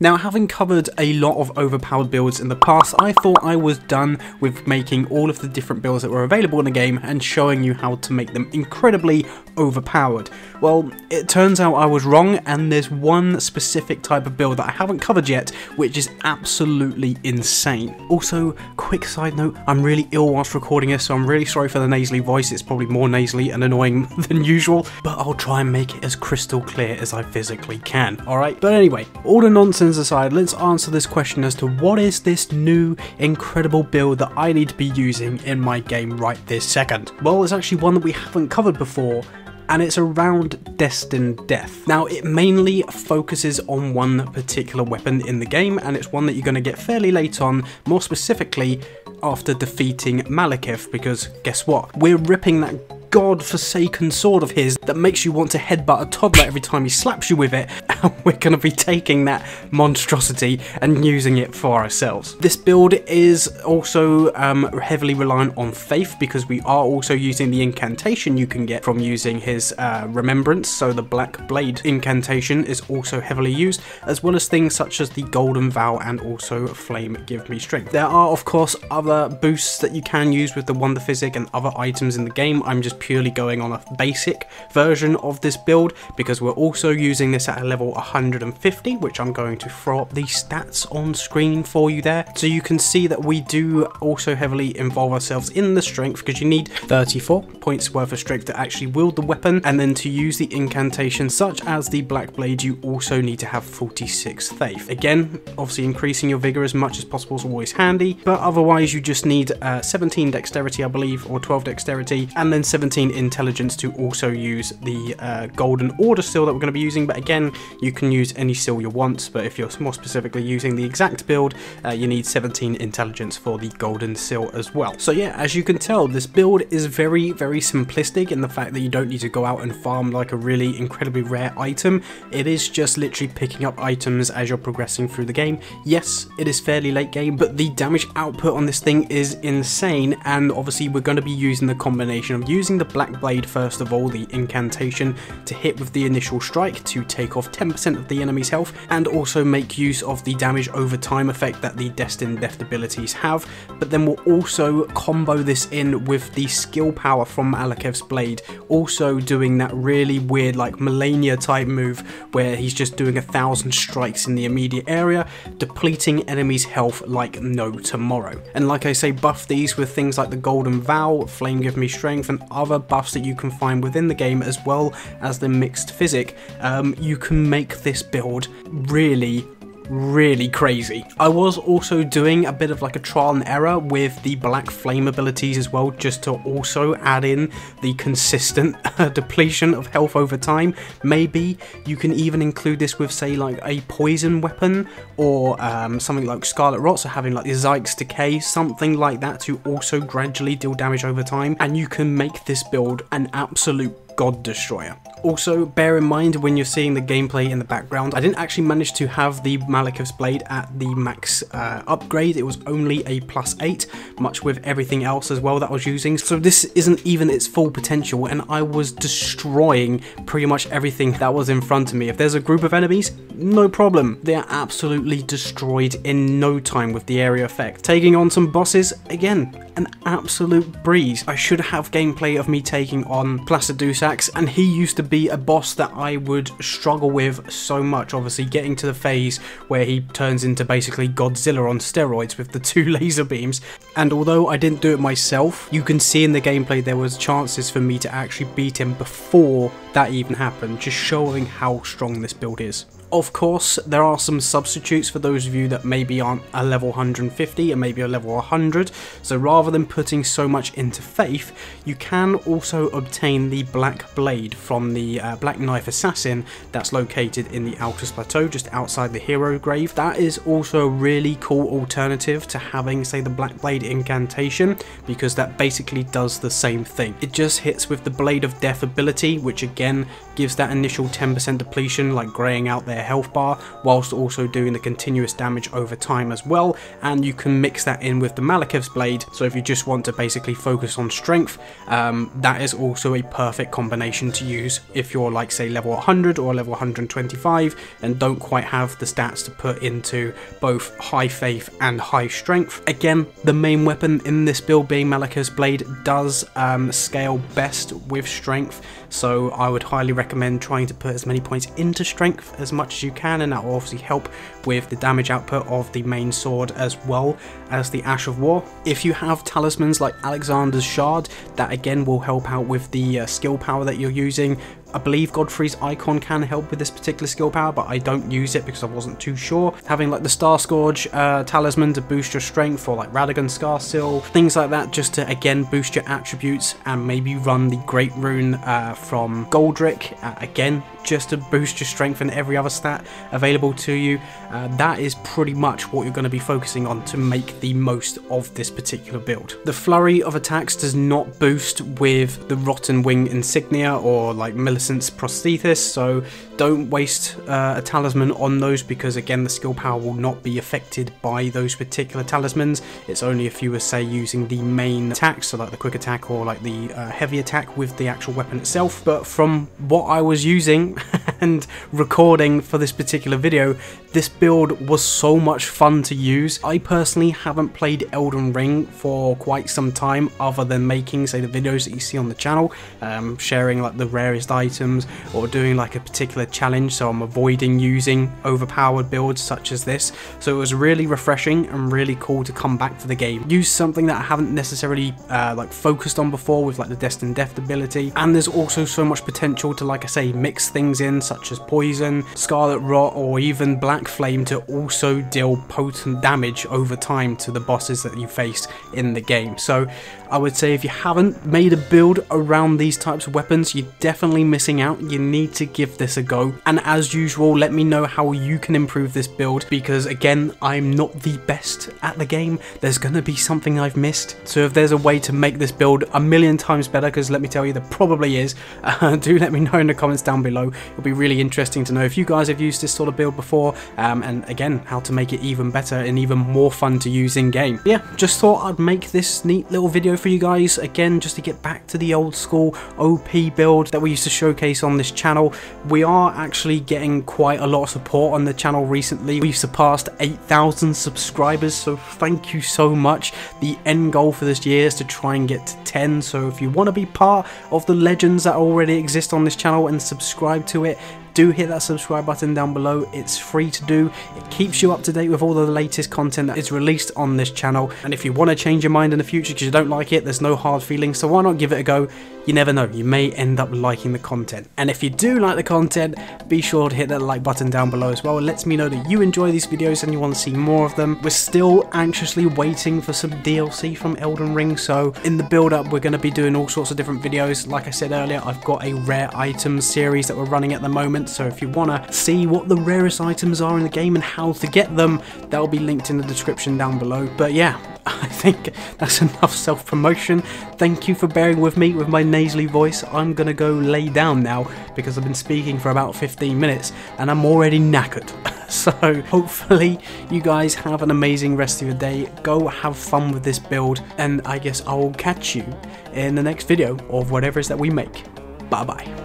Now, having covered a lot of overpowered builds in the past, I thought I was done with making all of the different builds that were available in the game and showing you how to make them incredibly overpowered. Well, it turns out I was wrong, and there's one specific type of build that I haven't covered yet, which is absolutely insane. Also, quick side note, I'm really ill whilst recording this, so I'm really sorry for the nasally voice. It's probably more nasally and annoying than usual, but I'll try and make it as crystal clear as I physically can, alright? But anyway, all the nonsense aside, let's answer this question as to what is this new incredible build that I need to be using in my game right this second. Well, it's actually one that we haven't covered before, and it's around Destined Death. Now, it mainly focuses on one particular weapon in the game, and it's one that you're going to get fairly late on, more specifically after defeating Malekith, because guess what? We're ripping that god-forsaken sword of his that makes you want to headbutt a toddler every time he slaps you with it, and we're going to be taking that monstrosity and using it for ourselves. This build is also heavily reliant on faith, because we are also using the incantation you can get from using his remembrance, so the Black Blade incantation is also heavily used, as well as things such as the Golden Vow and also Flame Give Me Strength. There are of course other boosts that you can use with the Wonder Physic and other items in the game. I'm just purely going on a basic version of this build because we're also using this at a level 150, which I'm going to throw up the stats on screen for you there, so you can see that we do also heavily involve ourselves in the strength, because you need 34 points worth of strength to actually wield the weapon, and then to use the incantation such as the Black Blade you also need to have 46 faith. Again, obviously increasing your vigor as much as possible is always handy, but otherwise you just need 17 dexterity I believe, or 12 dexterity, and then 17 intelligence to also use the golden order seal that we're going to be using. But again, you can use any seal you want, but if you're more specifically using the exact build, you need 17 intelligence for the golden seal as well. So yeah, as you can tell, this build is very simplistic in the fact that you don't need to go out and farm like a really incredibly rare item. It is just literally picking up items as you're progressing through the game. Yes, it is fairly late game, but the damage output on this thing is insane, and obviously we're going to be using the combination of using the Black Blade first of all, the incantation, to hit with the initial strike to take off 10% of the enemy's health, and also make use of the damage over time effect that the Destined Death abilities have. But then we'll also combo this in with the skill power from Malekith's blade, also doing that really weird like Melania type move where he's just doing 1,000 strikes in the immediate area, depleting enemies' health like no tomorrow. And like I say, buff these with things like the Golden Vow, Flame Give Me Strength, and other buffs that you can find within the game, as well as the mixed physic. You can make this build really crazy. I was also doing a bit of like a trial and error with the Black Flame abilities as well, just to also add in the consistent depletion of health over time. Maybe you can even include this with, say, like a poison weapon, or something like Scarlet Rot, so having like the Zyke's Decay, something like that, to also gradually deal damage over time, and you can make this build an absolute god destroyer. Also, bear in mind when you're seeing the gameplay in the background, I didn't actually manage to have the Malekith's blade at the max upgrade. It was only a +8, much with everything else as well that I was using, so this isn't even its full potential, and I was destroying pretty much everything that was in front of me. If there's a group of enemies, no problem, they're absolutely destroyed in no time with the area effect. Taking on some bosses, again, an absolute breeze. I should have gameplay of me taking on Placidusax, and he used to be a boss that I would struggle with so much, obviously getting to the phase where he turns into basically Godzilla on steroids with the 2 laser beams. And although I didn't do it myself, you can see in the gameplay there was chances for me to actually beat him before that even happened, just showing how strong this build is. Of course, there are some substitutes for those of you that maybe aren't a level 150 and maybe a level 100, so rather than putting so much into faith, you can also obtain the Black Blade from the Black Knife Assassin that's located in the Altus Plateau just outside the hero grave. That is also a really cool alternative to having, say, the Black Blade incantation, because that basically does the same thing. It just hits with the Blade of Death ability, which again again gives that initial 10% depletion, like greying out their health bar, whilst also doing the continuous damage over time as well. And you can mix that in with the Malekith's blade, so if you just want to basically focus on strength, that is also a perfect combination to use if you're like say level 100 or level 125 and don't quite have the stats to put into both high faith and high strength. Again, the main weapon in this build being Malekith's blade does scale best with strength, so I would highly recommend trying to put as many points into strength as much as you can, and that will obviously help with the damage output of the main sword as well as the Ash of War. If you have talismans like Alexander's Shard, that again will help out with the skill power that you're using. I believe Godfrey's Icon can help with this particular skill power, but I don't use it because I wasn't too sure. Having like the Star Scourge talisman to boost your strength, or like Radagon's Scar Seal, things like that, just to again boost your attributes, and maybe run the Great Rune from Goldrick, again just to boost your strength and every other stat available to you. That is pretty much what you're going to be focusing on to make the most of this particular build. The flurry of attacks does not boost with the Rotten Wing insignia or like Millicent's prosthesis, so don't waste a talisman on those, because again the skill power will not be affected by those particular talismans. It's only if you were say using the main attack, so like the quick attack or like the heavy attack with the actual weapon itself. But from what I was using and recording for this particular video, this build was so much fun to use. I personally haven't played Elden Ring for quite some time, other than making say the videos that you see on the channel, sharing like the rarest items or doing like a particular challenge, so I'm avoiding using overpowered builds such as this. So it was really refreshing and really cool to come back to the game, use something that I haven't necessarily like focused on before with like the Destined Death ability. And there's also so much potential to, like I say, mix things in such as Poison, Scarlet Rot, or even Black Flame to also deal potent damage over time to the bosses that you face in the game. So I would say if you haven't made a build around these types of weapons, you're definitely missing out. You need to give this a go, and as usual, let me know how you can improve this build, because again, I'm not the best at the game. There's gonna be something I've missed, so if there's a way to make this build a million times better, because let me tell you, there probably is, do let me know in the comments down below. It'll be really interesting to know if you guys have used this sort of build before, and again, how to make it even better and even more fun to use in game. Yeah, just thought I'd make this neat little video for you guys, again, just to get back to the old school OP build that we used to showcase on this channel. We are actually getting quite a lot of support on the channel recently. We've surpassed 8,000 subscribers, so thank you so much. The end goal for this year is to try and get to 10, so if you want to be part of the legends that already exist on this channel and subscribe to it, do hit that subscribe button down below. It's free to do. It keeps you up to date with all the latest content that is released on this channel, and if you want to change your mind in the future because you don't like it, there's no hard feelings, so why not give it a go? You never know, you may end up liking the content. And if you do like the content, be sure to hit that like button down below as well. It lets me know that you enjoy these videos and you want to see more of them. We're still anxiously waiting for some DLC from Elden Ring, so in the build up we're going to be doing all sorts of different videos. Like I said earlier, I've got a rare items series that we're running at the moment, so if you want to see what the rarest items are in the game and how to get them, that'll be linked in the description down below. But yeah, I think that's enough self-promotion. Thank you for bearing with me with my nasally voice. I'm gonna go lay down now because I've been speaking for about 15 minutes and I'm already knackered. So hopefully you guys have an amazing rest of your day. Go have fun with this build, and I guess I will catch you in the next video of whatever it is that we make. Bye bye.